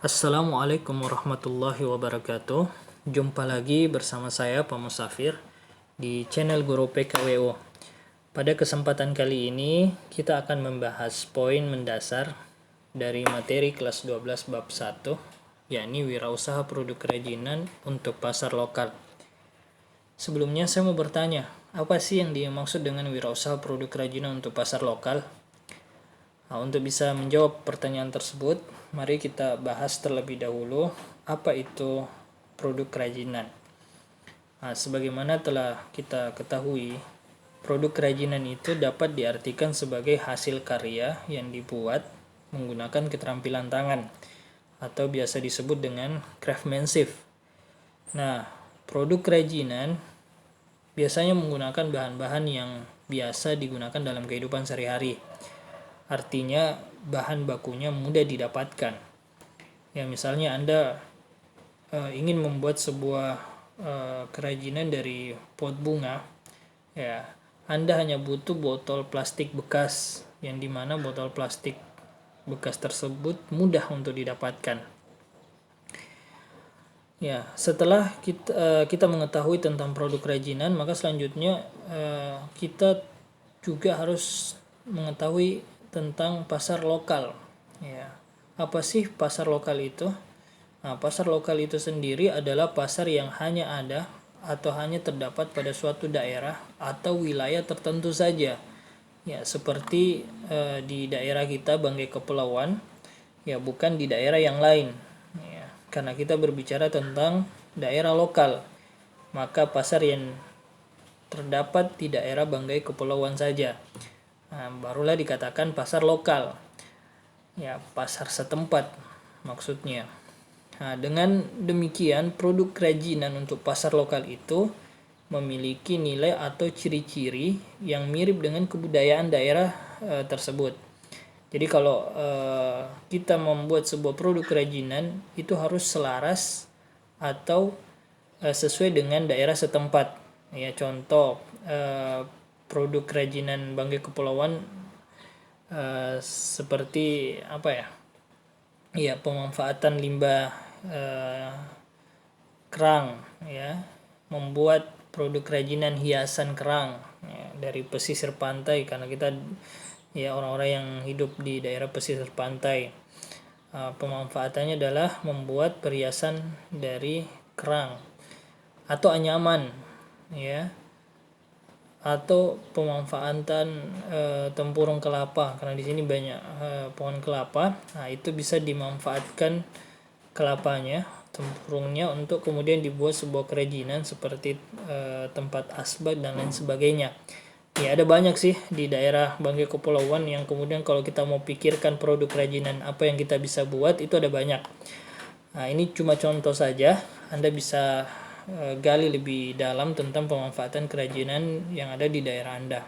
Assalamualaikum warahmatullahi wabarakatuh. Jumpa lagi bersama saya Pak Musafir di channel Guru PKWO. Pada kesempatan kali ini kita akan membahas poin mendasar dari materi kelas 12 bab 1, yakni wirausaha produk kerajinan untuk pasar lokal. Sebelumnya saya mau bertanya, apa sih yang dimaksud dengan wirausaha produk kerajinan untuk pasar lokal? Nah, untuk bisa menjawab pertanyaan tersebut, mari kita bahas terlebih dahulu apa itu produk kerajinan. Nah, sebagaimana telah kita ketahui, produk kerajinan itu dapat diartikan sebagai hasil karya yang dibuat menggunakan keterampilan tangan atau biasa disebut dengan craftsmanship. Nah, produk kerajinan biasanya menggunakan bahan-bahan yang biasa digunakan dalam kehidupan sehari-hari. Artinya bahan bakunya mudah didapatkan. Ya, misalnya Anda ingin membuat sebuah kerajinan dari pot bunga, ya Anda hanya butuh botol plastik bekas, yang dimana botol plastik bekas tersebut mudah untuk didapatkan. Ya, setelah kita mengetahui tentang produk kerajinan, maka selanjutnya kita juga harus mengetahui tentang pasar lokal. Ya, apa sih pasar lokal itu? Nah, pasar lokal itu sendiri adalah pasar yang hanya ada atau hanya terdapat pada suatu daerah atau wilayah tertentu saja. Ya, seperti di daerah kita Banggai Kepulauan, ya bukan di daerah yang lain. Ya, karena kita berbicara tentang daerah lokal, maka pasar yang terdapat di daerah Banggai Kepulauan saja. Nah, barulah dikatakan pasar lokal. Ya, pasar setempat maksudnya. Nah, dengan demikian produk kerajinan untuk pasar lokal itu memiliki nilai atau ciri-ciri yang mirip dengan kebudayaan daerah tersebut. Jadi kalau kita membuat sebuah produk kerajinan itu harus selaras atau sesuai dengan daerah setempat. Ya, contoh produk kerajinan Banggai Kepulauan seperti apa ya? Ya, pemanfaatan limbah kerang, ya, membuat produk kerajinan hiasan kerang ya, dari pesisir pantai, karena kita ya orang-orang yang hidup di daerah pesisir pantai. Pemanfaatannya adalah membuat perhiasan dari kerang atau anyaman, ya, atau pemanfaatan tempurung kelapa, karena di sini banyak pohon kelapa. Nah, itu bisa dimanfaatkan kelapanya, tempurungnya, untuk kemudian dibuat sebuah kerajinan seperti tempat asbak dan lain sebagainya. Ya, ada banyak sih di daerah Banggai Kepulauan yang kemudian kalau kita mau pikirkan produk kerajinan apa yang kita bisa buat, itu ada banyak. Nah, ini cuma contoh saja. Anda bisa gali lebih dalam tentang pemanfaatan kerajinan yang ada di daerah Anda.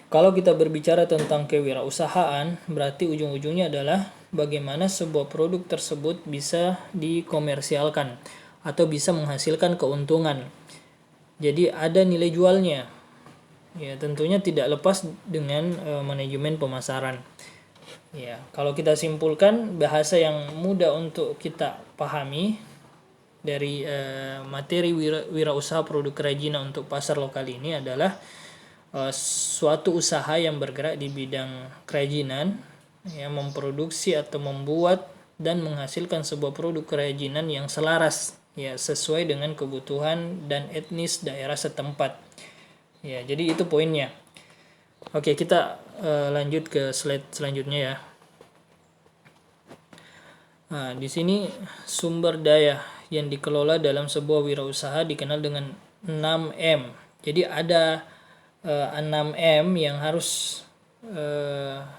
Kalau kita berbicara tentang kewirausahaan, berarti ujung-ujungnya adalah bagaimana sebuah produk tersebut bisa dikomersialkan atau bisa menghasilkan keuntungan. Jadi ada nilai jualnya. Ya, tentunya tidak lepas dengan manajemen pemasaran. Ya, kalau kita simpulkan, bahasa yang mudah untuk kita pahami dari materi wirausaha produk kerajinan untuk pasar lokal ini adalah suatu usaha yang bergerak di bidang kerajinan, yang memproduksi atau membuat dan menghasilkan sebuah produk kerajinan yang selaras, ya, sesuai dengan kebutuhan dan etnis daerah setempat. Ya, jadi itu poinnya. Oke, kita lanjut ke slide selanjutnya ya. Nah, di sini sumber daya yang dikelola dalam sebuah wirausaha dikenal dengan 6M. Jadi ada 6M yang harus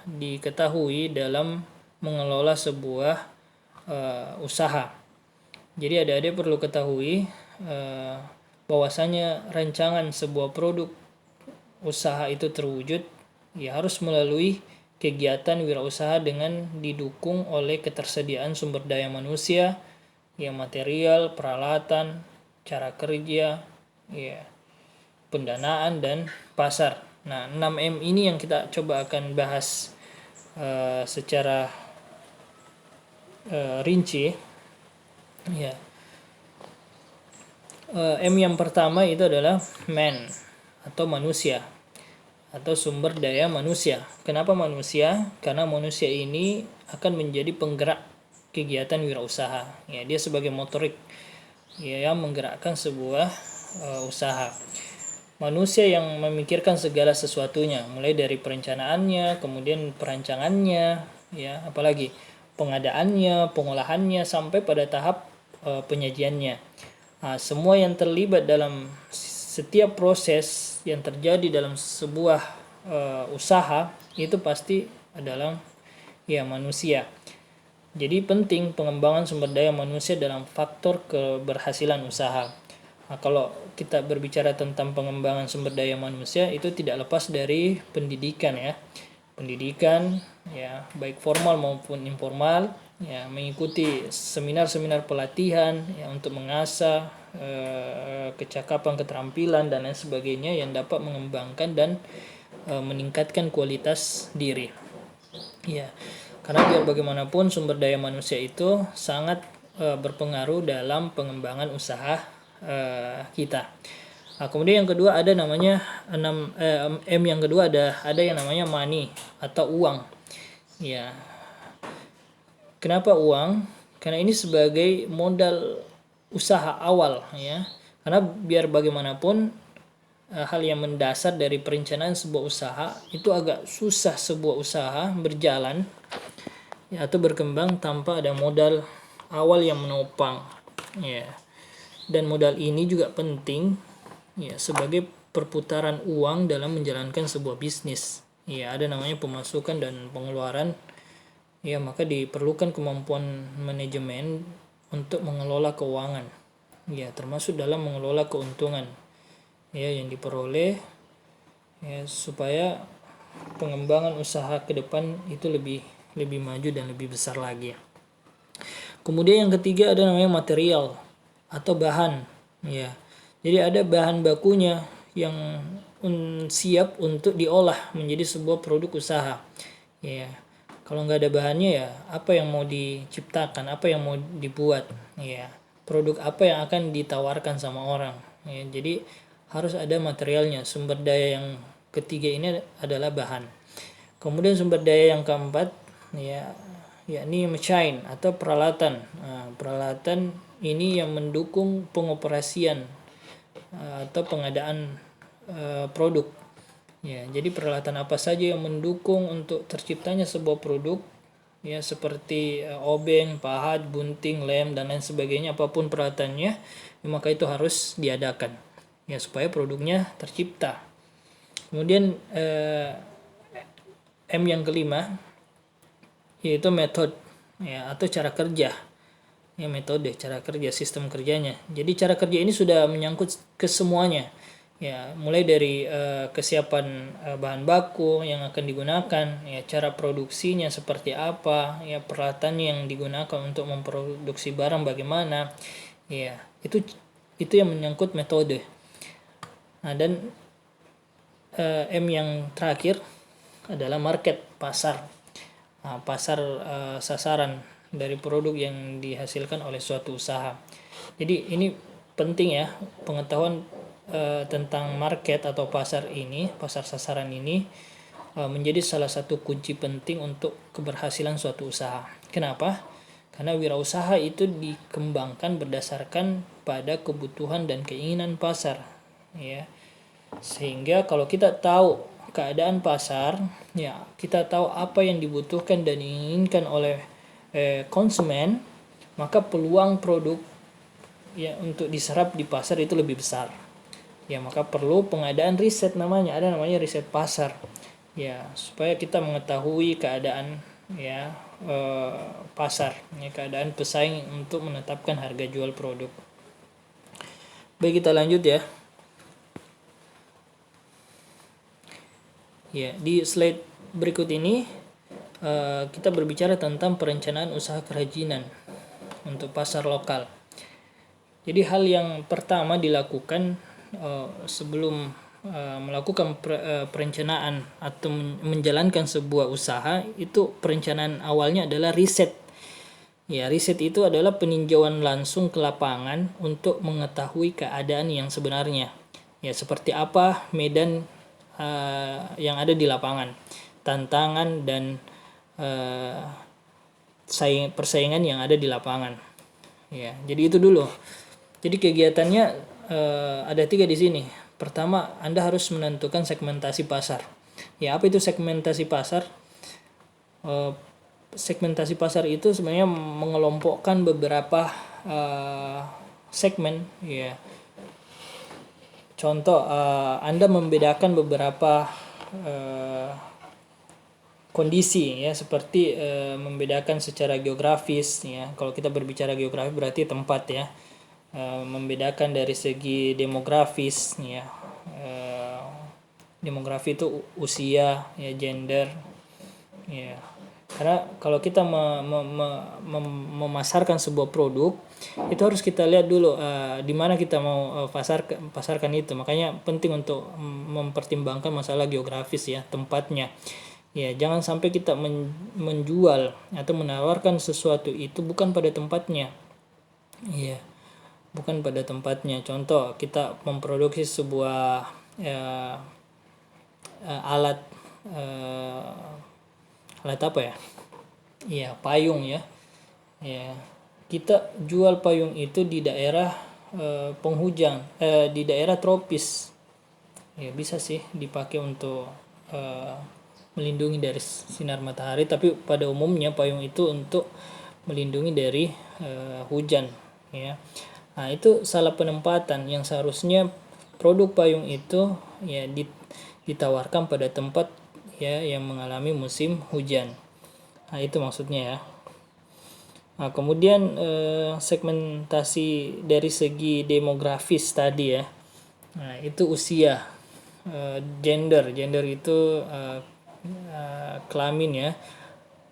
diketahui dalam mengelola sebuah usaha. Jadi adik-adik perlu ketahui bahwasanya rancangan sebuah produk usaha itu terwujud, ya harus melalui kegiatan wirausaha dengan didukung oleh ketersediaan sumber daya manusia, ya, material, peralatan, cara kerja, ya, pendanaan, dan pasar. Nah, 6M ini yang kita coba akan bahas secara rinci. Ya. M yang pertama itu adalah man atau manusia atau sumber daya manusia. Kenapa manusia? Karena manusia ini akan menjadi penggerak kegiatan wirausaha. Ya, dia sebagai motorik ya, yang menggerakkan sebuah usaha. Manusia yang memikirkan segala sesuatunya, mulai dari perencanaannya, kemudian perancangannya, ya, apalagi pengadaannya, pengolahannya sampai pada tahap penyajiannya. Nah, semua yang terlibat dalam setiap proses yang terjadi dalam sebuah usaha itu pasti adalah ya manusia. Jadi penting pengembangan sumber daya manusia dalam faktor keberhasilan usaha. Nah, kalau kita berbicara tentang pengembangan sumber daya manusia itu tidak lepas dari pendidikan ya. Pendidikan ya baik formal maupun informal ya, mengikuti seminar-seminar pelatihan ya untuk mengasah kecakapan, keterampilan dan lain sebagainya yang dapat mengembangkan dan meningkatkan kualitas diri. Ya. Karena biar bagaimanapun sumber daya manusia itu sangat berpengaruh dalam pengembangan usaha kita. Nah, kemudian yang kedua ada namanya M yang kedua ada yang namanya money atau uang. Ya. Kenapa uang? Karena ini sebagai modal usaha awal ya. Karena biar bagaimanapun hal yang mendasar dari perencanaan sebuah usaha itu agak susah sebuah usaha berjalan ya, atau berkembang tanpa ada modal awal yang menopang ya. Dan modal ini juga penting ya sebagai perputaran uang dalam menjalankan sebuah bisnis. Ya, ada namanya pemasukan dan pengeluaran. Ya, maka diperlukan kemampuan manajemen untuk mengelola keuangan. Ya, termasuk dalam mengelola keuntungan ya yang diperoleh ya supaya pengembangan usaha ke depan itu lebih maju dan lebih besar lagi. Kemudian yang ketiga ada namanya material atau bahan ya. Jadi ada bahan bakunya yang siap untuk diolah menjadi sebuah produk usaha. Ya. Kalau nggak ada bahannya ya apa yang mau diciptakan, apa yang mau dibuat ya. Produk apa yang akan ditawarkan sama orang. Ya. Jadi harus ada materialnya. Sumber daya yang ketiga ini adalah bahan. Kemudian sumber daya yang keempat ya yakni machine atau peralatan. Nah, peralatan ini yang mendukung pengoperasian atau pengadaan produk. Ya, jadi peralatan apa saja yang mendukung untuk terciptanya sebuah produk ya seperti obeng, pahat, gunting, lem dan lain sebagainya, apapun peralatannya, maka itu harus diadakan ya supaya produknya tercipta. Kemudian M yang kelima yaitu metode ya atau cara kerja. Ya, metode, cara kerja, sistem kerjanya. Jadi cara kerja ini sudah menyangkut ke semuanya. Ya, mulai dari kesiapan bahan baku yang akan digunakan, ya cara produksinya seperti apa, ya peralatan yang digunakan untuk memproduksi barang bagaimana. Ya, itu yang menyangkut metode. Nah, dan M yang terakhir adalah market, pasar. Nah, pasar sasaran dari produk yang dihasilkan oleh suatu usaha. Jadi ini penting ya, pengetahuan tentang market atau pasar ini, pasar sasaran ini menjadi salah satu kunci penting untuk keberhasilan suatu usaha. Kenapa? Karena wirausaha itu dikembangkan berdasarkan pada kebutuhan dan keinginan pasar, ya. Sehingga kalau kita tahu keadaan pasar, ya kita tahu apa yang dibutuhkan dan diinginkan oleh konsumen, maka peluang produk ya untuk diserap di pasar itu lebih besar. Ya, maka perlu pengadaan riset namanya, ada namanya riset pasar. Ya, supaya kita mengetahui keadaan ya pasar, ya keadaan pesaing untuk menetapkan harga jual produk. Baik, kita lanjut ya. Ya, di slide berikut ini kita berbicara tentang perencanaan usaha kerajinan untuk pasar lokal. Jadi hal yang pertama dilakukan sebelum melakukan perencanaan atau menjalankan sebuah usaha, itu perencanaan awalnya adalah riset. Ya, riset itu adalah peninjauan langsung ke lapangan untuk mengetahui keadaan yang sebenarnya. Ya, seperti apa medan yang ada di lapangan, tantangan dan persaingan yang ada di lapangan. Ya, jadi itu dulu. Jadi kegiatannya ada 3 di sini. Pertama, Anda harus menentukan segmentasi pasar. Ya, apa itu segmentasi pasar? Segmentasi pasar itu sebenarnya mengelompokkan beberapa segmen. Ya, contoh, Anda membedakan beberapa kondisi, ya, seperti membedakan secara geografis, ya. Kalau kita berbicara geografi berarti tempat, ya. Membedakan dari segi demografis, ya. Demografi itu usia, ya, gender, ya. Karena kalau kita memasarkan sebuah produk, itu harus kita lihat dulu di mana kita mau pasarkan itu. Makanya penting untuk mempertimbangkan masalah geografis, ya, tempatnya. Ya, jangan sampai kita menjual atau menawarkan sesuatu itu bukan pada tempatnya. Ya, bukan pada tempatnya. Contoh, kita memproduksi sebuah alat alat apa ya? Iya, payung, ya. Ya, kita jual payung itu di daerah penghujan, di daerah tropis. Ya, bisa sih dipakai untuk melindungi dari sinar matahari, tapi pada umumnya payung itu untuk melindungi dari hujan, ya. Nah, itu salah penempatan. Yang seharusnya produk payung itu, ya, ditawarkan pada tempat, ya, yang mengalami musim hujan. Nah, itu maksudnya, ya. Nah, kemudian segmentasi dari segi demografis tadi, ya. Nah, itu usia, gender itu kelamin, ya.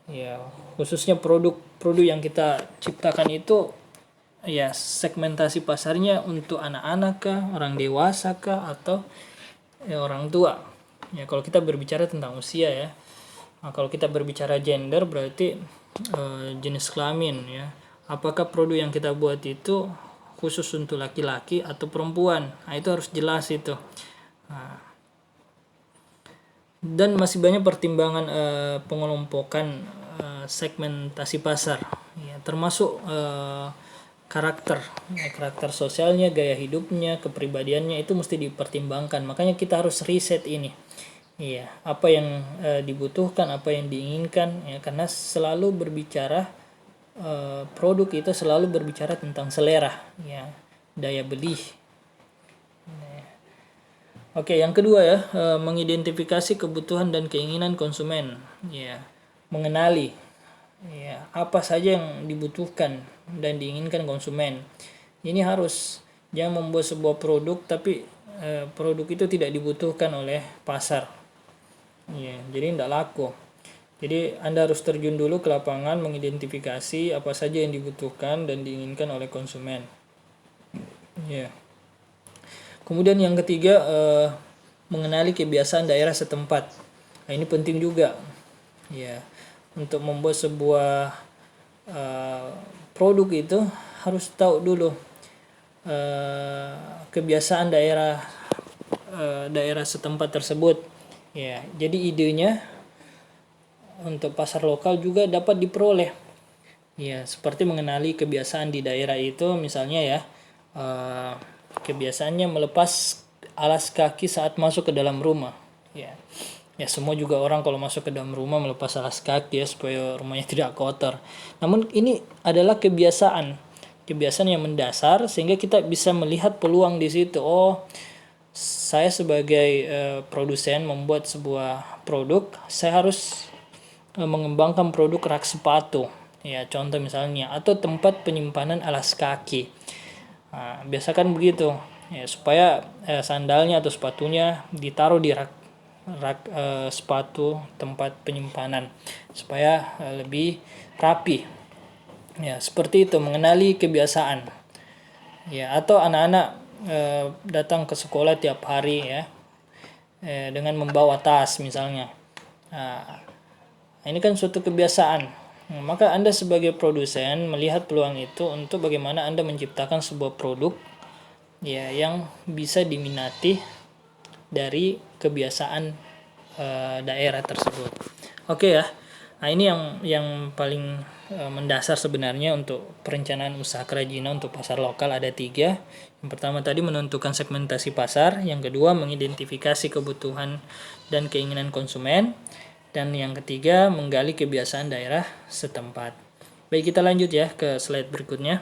Ya, khususnya produk yang kita ciptakan itu, ya, segmentasi pasarnya untuk anak-anak kah, orang dewasa kah, atau orang tua. Ya, kalau kita berbicara tentang usia, ya. Nah, kalau kita berbicara gender berarti jenis kelamin, ya. Apakah produk yang kita buat itu khusus untuk laki-laki atau perempuan? Nah, itu harus jelas itu. Nah, dan masih banyak pertimbangan pengelompokan segmentasi pasar, ya, termasuk karakter, ya, karakter sosialnya, gaya hidupnya, kepribadiannya itu mesti dipertimbangkan. Makanya kita harus riset ini, iya, apa yang dibutuhkan, apa yang diinginkan, ya, karena selalu berbicara produk itu selalu berbicara tentang selera, ya, daya beli. Oke, yang kedua, ya, mengidentifikasi kebutuhan dan keinginan konsumen, ya, mengenali, ya, apa saja yang dibutuhkan dan diinginkan konsumen. Ini harus, jangan membuat sebuah produk tapi produk itu tidak dibutuhkan oleh pasar, ya, jadi tidak laku. Jadi Anda harus terjun dulu ke lapangan, mengidentifikasi apa saja yang dibutuhkan dan diinginkan oleh konsumen, ya. Kemudian yang ketiga, mengenali kebiasaan daerah setempat. Nah, ini penting juga, ya. Untuk membuat sebuah produk itu harus tahu dulu kebiasaan daerah setempat tersebut, ya. Jadi idenya untuk pasar lokal juga dapat diperoleh, ya, seperti mengenali kebiasaan di daerah itu, misalnya, ya, kebiasaannya melepas alas kaki saat masuk ke dalam rumah, ya. Ya, semua juga orang kalau masuk ke dalam rumah melepas alas kaki, ya, supaya rumahnya tidak kotor. Namun ini adalah kebiasaan yang mendasar sehingga kita bisa melihat peluang di situ. Oh, saya sebagai produsen membuat sebuah produk, saya harus mengembangkan produk rak sepatu, ya, contoh misalnya, atau tempat penyimpanan alas kaki. Nah, biasa kan begitu, ya, supaya sandalnya atau sepatunya ditaruh di rak sepatu, tempat penyimpanan, supaya lebih rapi, ya, seperti itu. Mengenali kebiasaan, ya. Atau anak-anak datang ke sekolah tiap hari, ya, dengan membawa tas misalnya. Nah, ini kan suatu kebiasaan, Maka Anda sebagai produsen melihat peluang itu untuk bagaimana Anda menciptakan sebuah produk ya yang bisa diminati dari kebiasaan daerah tersebut. Oke ya. Nah, ini yang paling mendasar sebenarnya untuk perencanaan usaha kerajinan untuk pasar lokal ada 3. Yang pertama tadi menentukan segmentasi pasar, yang kedua mengidentifikasi kebutuhan dan keinginan konsumen, dan yang ketiga menggali kebiasaan daerah setempat. Baik, kita lanjut ya ke slide berikutnya.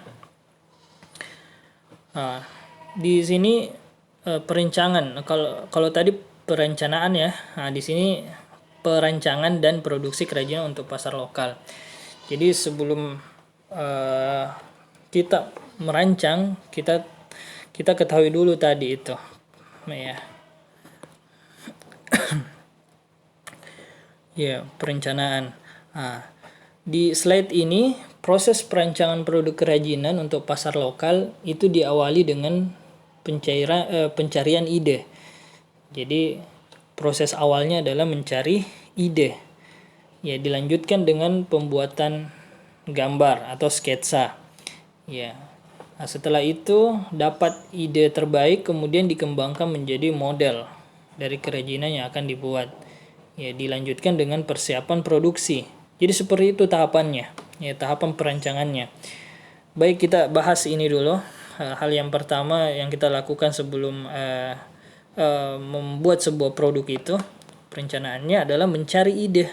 Nah, di sini perencanaan. Kalau tadi perencanaan ya. Nah, di sini perancangan dan produksi kerajinan untuk pasar lokal. Jadi sebelum kita merancang, kita ketahui dulu tadi itu, ya. Ya, perencanaan. Nah, di slide ini proses perancangan produk kerajinan untuk pasar lokal itu diawali dengan pencarian ide. Jadi proses awalnya adalah mencari ide. Ya, dilanjutkan dengan pembuatan gambar atau sketsa. Ya. Nah, setelah itu dapat ide terbaik, kemudian dikembangkan menjadi model dari kerajinan yang akan dibuat. Ya, dilanjutkan dengan persiapan produksi. Jadi seperti itu tahapannya. Ya, tahapan perancangannya. Baik, kita bahas ini dulu. Hal yang pertama yang kita lakukan sebelum membuat sebuah produk itu, perencanaannya adalah mencari ide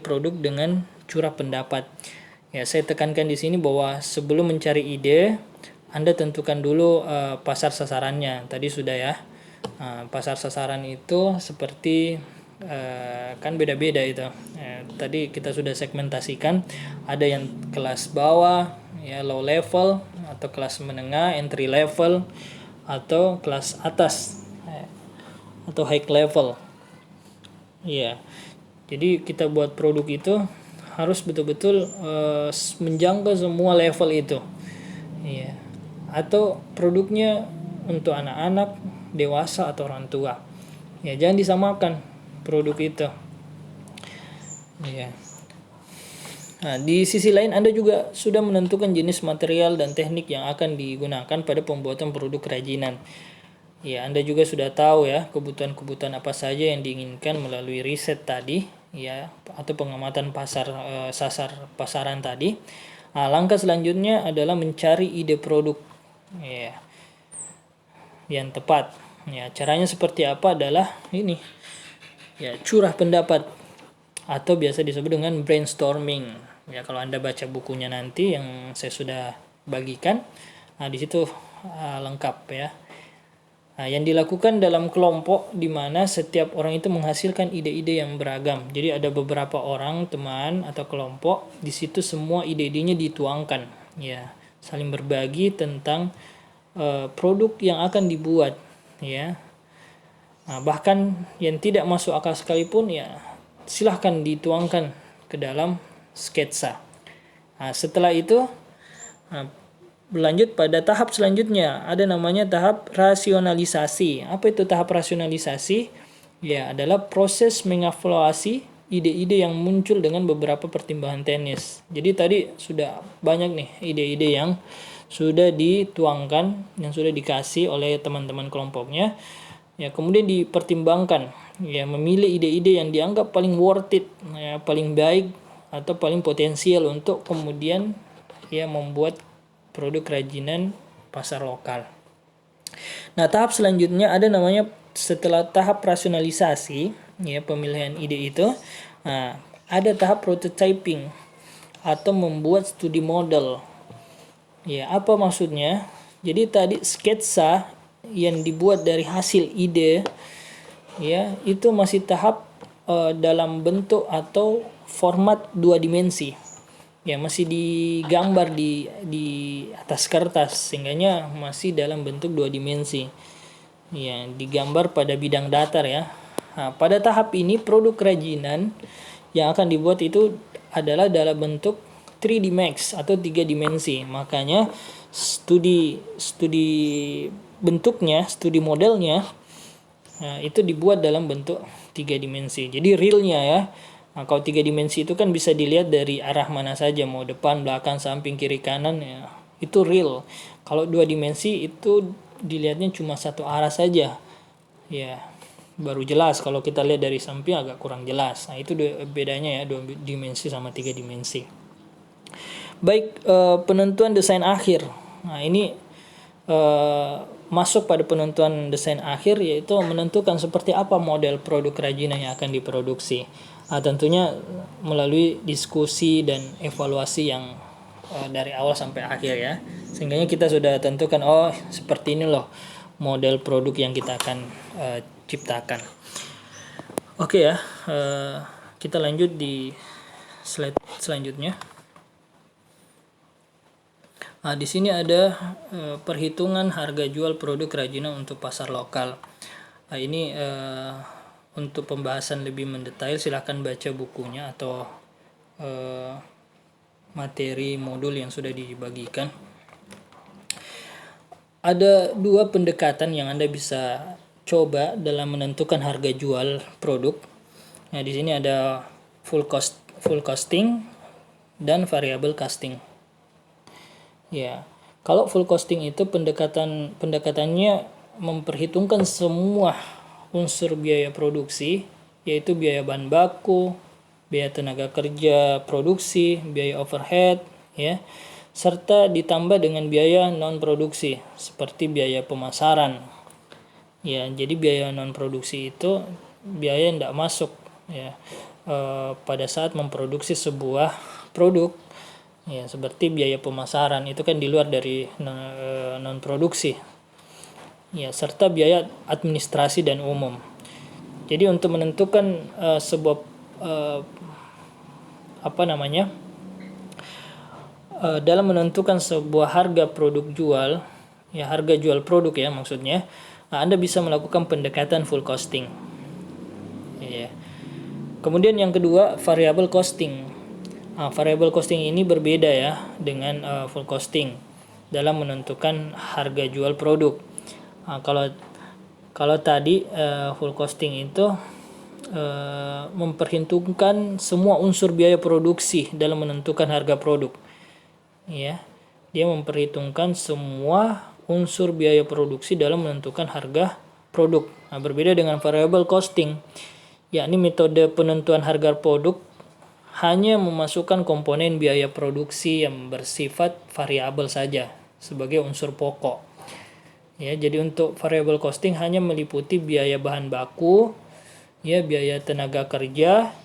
produk dengan curah pendapat. Ya, saya tekankan di sini bahwa sebelum mencari ide, Anda tentukan dulu pasar sasarannya. Tadi sudah ya. Pasar sasaran itu seperti kan beda-beda itu. Tadi kita sudah segmentasikan, ada yang kelas bawah, ya low level, atau kelas menengah, entry level, atau kelas atas, atau high level. Ya. Jadi kita buat produk itu harus betul-betul menjangkau semua level itu. Ya. Atau produknya untuk anak-anak, dewasa, atau orang tua. Ya, jangan disamakan produk itu. Ya. Nah, di sisi lain Anda juga sudah menentukan jenis material dan teknik yang akan digunakan pada pembuatan produk kerajinan. Ya, Anda juga sudah tahu ya kebutuhan-kebutuhan apa saja yang diinginkan melalui riset tadi, ya, atau pengamatan pasaran tadi. Nah, langkah selanjutnya adalah mencari ide produk, ya, yang tepat. Ya, caranya seperti apa adalah ini, ya, curah pendapat atau biasa disebut dengan brainstorming. Ya, kalau Anda baca bukunya nanti yang saya sudah bagikan, nah di situ lengkap ya. Nah, yang dilakukan dalam kelompok di mana setiap orang itu menghasilkan ide-ide yang beragam. Jadi ada beberapa orang, teman atau kelompok, di situ semua ide-idenya dituangkan, ya, saling berbagi tentang produk yang akan dibuat, ya. Nah, bahkan yang tidak masuk akal sekalipun, ya, silahkan dituangkan ke dalam sketsa. Nah, setelah itu berlanjut pada tahap selanjutnya, ada namanya tahap rasionalisasi. Apa itu tahap rasionalisasi? Ya, adalah proses mengevaluasi ide-ide yang muncul dengan beberapa pertimbangan teknis. Jadi tadi sudah banyak nih ide-ide yang sudah dituangkan, yang sudah dikasih oleh teman-teman kelompoknya. Ya, kemudian dipertimbangkan, ya, memilih ide-ide yang dianggap paling worth it, ya, paling baik atau paling potensial untuk kemudian, ya, membuat produk kerajinan pasar lokal. Nah, tahap selanjutnya ada namanya setelah tahap rasionalisasi, ya, pemilihan ide itu, nah, ada tahap prototyping atau membuat studi model. Ya, apa maksudnya? Jadi tadi sketsa yang dibuat dari hasil ide, ya, itu masih tahap dalam bentuk atau format 2 dimensi. Ya, masih digambar di atas kertas, sehingganya masih dalam bentuk 2 dimensi. Ya, digambar pada bidang datar ya. Nah, pada tahap ini produk kerajinan yang akan dibuat itu adalah dalam bentuk 3D Max atau 3 dimensi. Makanya studi bentuknya, studi modelnya, nah, itu dibuat dalam bentuk 3 dimensi. Jadi realnya ya, Nah, kalau 3 dimensi itu kan bisa dilihat dari arah mana saja, mau depan, belakang, samping, kiri, kanan, ya itu real. Kalau 2 dimensi itu dilihatnya cuma satu arah saja, ya baru jelas. Kalau kita lihat dari samping agak kurang jelas. Nah itu bedanya ya 2 dimensi sama 3 dimensi. Baik, penentuan desain akhir. Nah ini masuk pada penentuan desain akhir, yaitu menentukan seperti apa model produk kerajinan yang akan diproduksi. Nah, tentunya melalui diskusi dan evaluasi yang dari awal sampai akhir ya. Sehingga kita sudah tentukan, oh seperti ini loh model produk yang kita akan ciptakan. Oke ya, kita lanjut di slide selanjutnya. Nah, di sini ada perhitungan harga jual produk kerajinan untuk pasar lokal. Nah, ini untuk pembahasan lebih mendetail silahkan baca bukunya atau materi modul yang sudah dibagikan. Ada 2 pendekatan yang Anda bisa coba dalam menentukan harga jual produk. Nah, di sini ada full costing dan variable costing. Ya, kalau full costing itu pendekatannya memperhitungkan semua unsur biaya produksi, yaitu biaya bahan baku, biaya tenaga kerja produksi, biaya overhead, ya, serta ditambah dengan biaya non produksi seperti biaya pemasaran. Ya, jadi biaya non produksi itu biaya yang tidak masuk ya pada saat memproduksi sebuah produk. Ya, seperti biaya pemasaran itu kan di luar dari non produksi. Ya, serta biaya administrasi dan umum. Jadi untuk menentukan sebuah dalam menentukan sebuah harga produk jual, ya harga jual produk ya maksudnya, Anda bisa melakukan pendekatan full costing. Ya. Kemudian yang kedua, variable costing. Variable costing ini berbeda ya dengan full costing dalam menentukan harga jual produk. Kalau tadi full costing itu memperhitungkan semua unsur biaya produksi dalam menentukan harga produk. Ya, dia memperhitungkan semua unsur biaya produksi dalam menentukan harga produk. Nah, berbeda dengan variable costing, yakni metode penentuan harga produk hanya memasukkan komponen biaya produksi yang bersifat variabel saja sebagai unsur pokok. Ya, jadi untuk variable costing hanya meliputi biaya bahan baku, ya biaya tenaga kerja,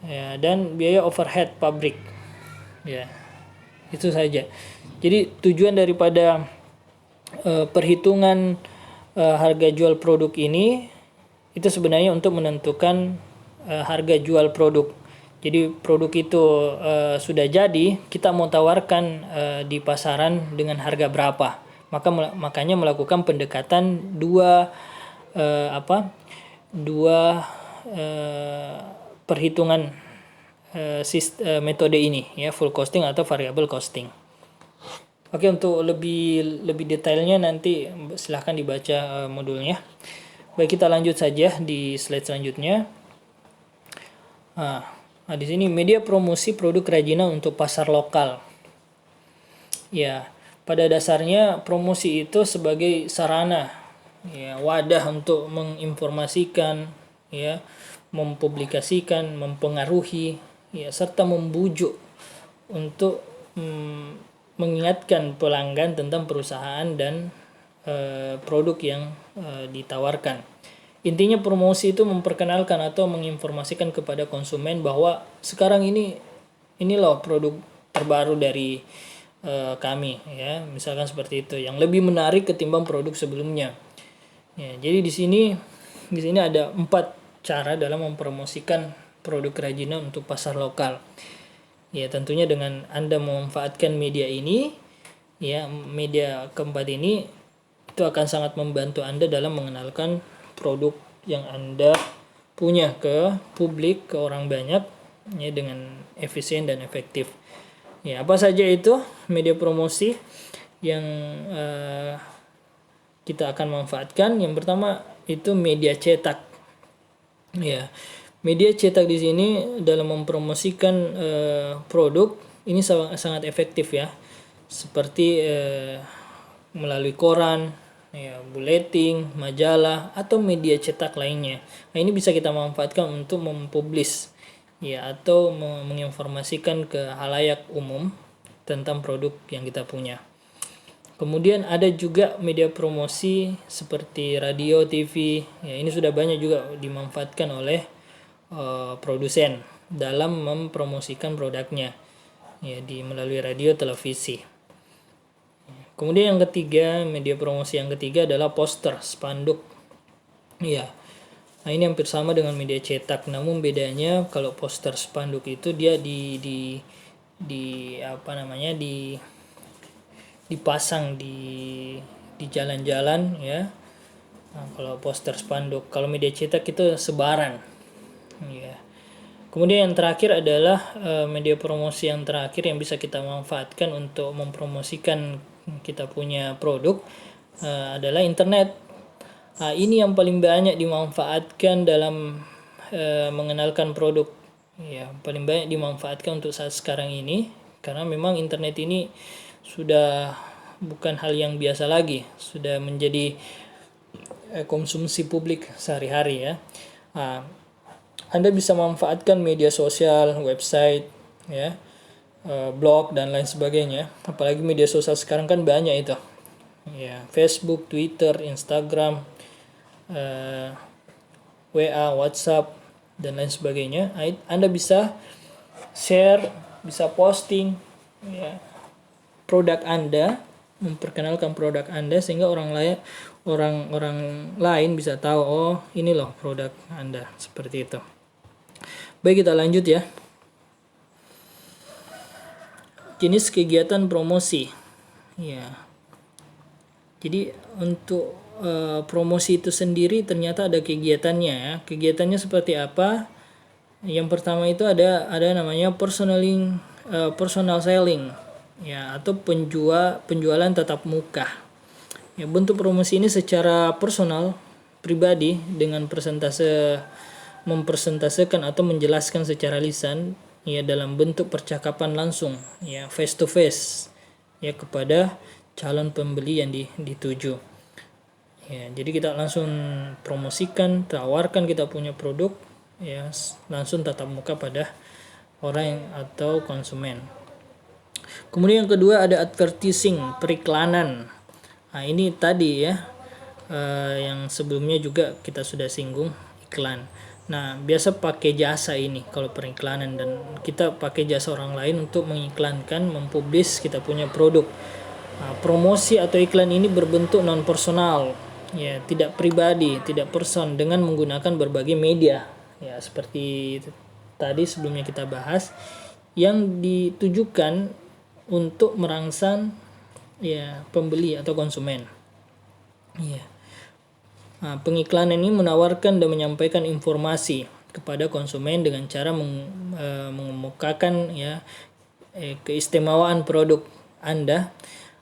ya, dan biaya overhead pabrik. Ya, itu saja. Jadi tujuan daripada perhitungan harga jual produk ini itu sebenarnya untuk menentukan harga jual produk. Jadi produk itu sudah jadi, kita mau tawarkan di pasaran dengan harga berapa. Makanya melakukan pendekatan dua perhitungan metode ini ya, full costing atau variable costing. Oke, untuk lebih detailnya nanti silahkan dibaca modulnya. Baik, kita lanjut saja di slide selanjutnya. Nah, di sini media promosi produk kerajinan untuk pasar lokal. Ya, pada dasarnya promosi itu sebagai sarana, ya, wadah untuk menginformasikan, ya, mempublikasikan, mempengaruhi, ya, serta membujuk untuk mengingatkan pelanggan tentang perusahaan dan produk yang ditawarkan. Intinya promosi itu memperkenalkan atau menginformasikan kepada konsumen bahwa sekarang ini loh produk terbaru dari kami, ya, misalkan seperti itu, yang lebih menarik ketimbang produk sebelumnya. Ya, jadi di sini ada 4 cara dalam mempromosikan produk kerajinan untuk pasar lokal. Ya, tentunya dengan Anda memanfaatkan media ini, ya, media keempat ini itu akan sangat membantu Anda dalam mengenalkan produk yang Anda punya ke publik, ke orang banyak, ya, dengan efisien dan efektif. Ya, apa saja itu media promosi yang kita akan manfaatkan? Yang pertama itu media cetak. Ya, Media cetak di sini dalam mempromosikan produk ini sangat efektif ya, seperti melalui koran, ya, buletin, majalah, atau media cetak lainnya. Nah, ini bisa kita manfaatkan untuk mempublish ya, atau menginformasikan ke halayak umum tentang produk yang kita punya. Kemudian ada juga media promosi seperti radio, TV. Ya, ini sudah banyak juga dimanfaatkan oleh produsen dalam mempromosikan produknya ya, melalui radio, televisi. Kemudian yang ketiga, media promosi yang ketiga adalah poster, spanduk. Ya. Nah, ini hampir sama dengan media cetak, namun bedanya kalau poster spanduk itu dia dipasang di jalan-jalan ya. Nah, kalau poster spanduk, kalau media cetak itu sebaran. Ya. Kemudian yang terakhir adalah media promosi yang terakhir yang bisa kita manfaatkan untuk mempromosikan kita punya produk adalah internet. Nah, ini yang paling banyak dimanfaatkan dalam mengenalkan produk. Ya, paling banyak dimanfaatkan untuk saat sekarang ini karena memang internet ini sudah bukan hal yang biasa lagi, sudah menjadi konsumsi publik sehari-hari ya. Nah, Anda bisa manfaatkan media sosial, website, ya, blog dan lain sebagainya. Apalagi media sosial sekarang kan banyak itu, ya, Facebook, Twitter, Instagram, WA, WhatsApp dan lain sebagainya. Anda bisa share, bisa posting, ya, produk Anda, memperkenalkan produk Anda sehingga orang lain bisa tahu, oh ini loh produk Anda, seperti itu. Baik, kita lanjut ya. Jenis kegiatan promosi. Ya. Jadi untuk promosi itu sendiri ternyata ada kegiatannya ya. Kegiatannya seperti apa? Yang pertama itu ada namanya personal selling ya, atau penjualan tatap muka. Ya, bentuk promosi ini secara personal, pribadi, dengan mempresentasekan atau menjelaskan secara lisan ya, dalam bentuk percakapan langsung ya, face to face ya, kepada calon pembeli yang dituju. Ya, jadi kita langsung promosikan, tawarkan kita punya produk ya, langsung tatap muka pada orang atau konsumen. Kemudian yang kedua ada advertising, periklanan. Nah, ini tadi ya, yang sebelumnya juga kita sudah singgung, iklan. Nah, biasa pakai jasa ini kalau periklanan, dan kita pakai jasa orang lain untuk mengiklankan, mempublish kita punya produk. Nah, promosi atau iklan ini berbentuk non personal, ya, tidak pribadi, tidak person, dengan menggunakan berbagai media, ya, seperti tadi sebelumnya kita bahas, yang ditujukan untuk merangsang ya pembeli atau konsumen. Ya. Nah, pengiklanan ini menawarkan dan menyampaikan informasi kepada konsumen dengan cara mengemukakan ya keistimewaan produk Anda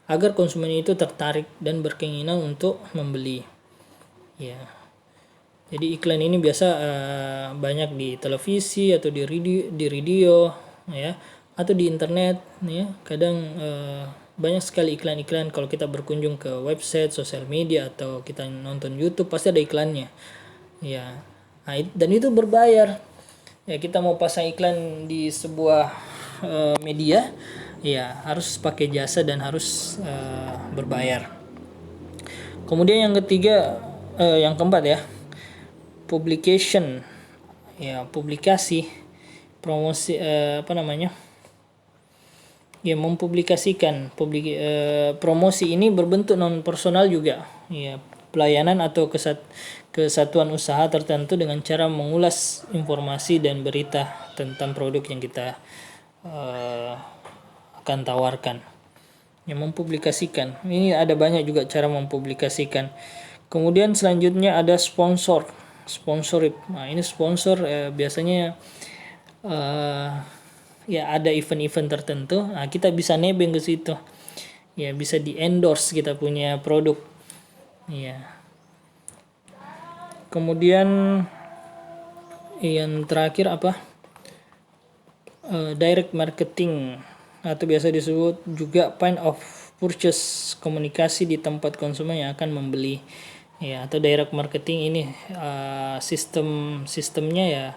agar konsumen itu tertarik dan berkeinginan untuk membeli. Ya. Jadi iklan ini biasa banyak di televisi atau di radio ya, atau di internet ya. Kadang banyak sekali iklan-iklan kalau kita berkunjung ke website, sosial media, atau kita nonton YouTube, pasti ada iklannya. Ya. Nah, dan itu berbayar. Ya, kita mau pasang iklan di sebuah media, ya harus pakai jasa dan harus berbayar. Kemudian yang keempat ya, publication, ya, publikasi, promosi, ya, mempublikasikan. Promosi ini berbentuk non personal juga, ya, pelayanan atau kesatuan usaha tertentu dengan cara mengulas informasi dan berita tentang produk yang kita akan tawarkan. Ya, mempublikasikan ini ada banyak juga cara mempublikasikan. Kemudian selanjutnya ada sponsorship. Nah, ini sponsor biasanya ya ada event-event tertentu. Nah, kita bisa nebeng ke situ. Ya, bisa di endorse kita punya produk. Ya. Kemudian yang terakhir apa? Direct marketing atau biasa disebut juga point of purchase, komunikasi di tempat konsumen yang akan membeli. Ya, atau direct marketing ini sistemnya ya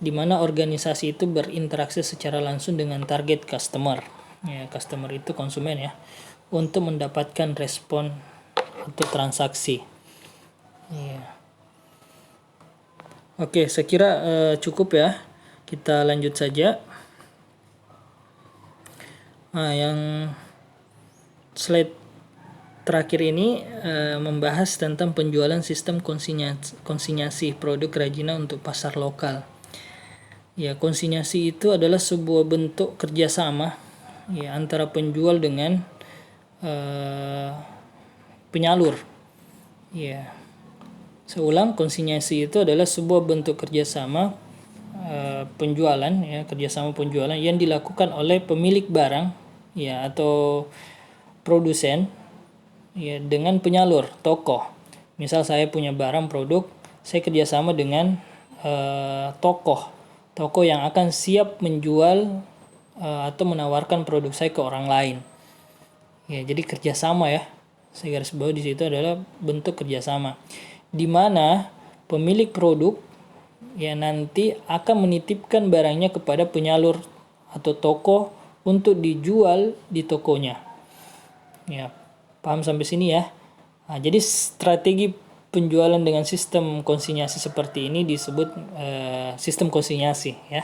di mana organisasi itu berinteraksi secara langsung dengan target customer. Ya, customer itu konsumen ya, untuk mendapatkan respon atau transaksi. Ya. Oke, saya kira cukup ya. Kita lanjut saja. Nah, yang slide terakhir ini membahas tentang penjualan sistem konsinyasi produk kerajinan untuk pasar lokal. Ya, konsinyasi itu adalah sebuah bentuk kerjasama ya antara penjual dengan penyalur. Ya, seulang, konsinyasi itu adalah sebuah bentuk kerjasama penjualan ya, kerjasama penjualan yang dilakukan oleh pemilik barang ya atau produsen ya dengan penyalur toko. Misal saya punya barang produk, saya kerjasama dengan toko yang akan siap menjual atau menawarkan produk saya ke orang lain. Ya, jadi kerjasama ya. Saya garis bawah di situ adalah bentuk kerjasama, di mana pemilik produk ya nanti akan menitipkan barangnya kepada penyalur atau toko untuk dijual di tokonya. Ya, paham sampai sini ya? Nah, jadi strategi penjualan dengan sistem konsinyasi seperti ini disebut sistem konsinyasi ya.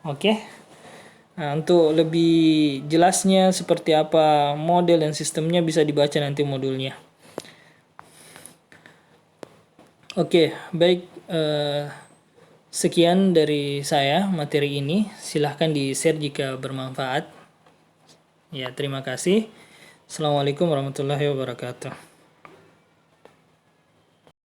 Oke. Nah, untuk lebih jelasnya seperti apa model dan sistemnya bisa dibaca nanti modulnya. Oke, baik. Sekian dari saya materi ini. Silahkan di-share jika bermanfaat. Ya, terima kasih. Assalamualaikum warahmatullahi wabarakatuh.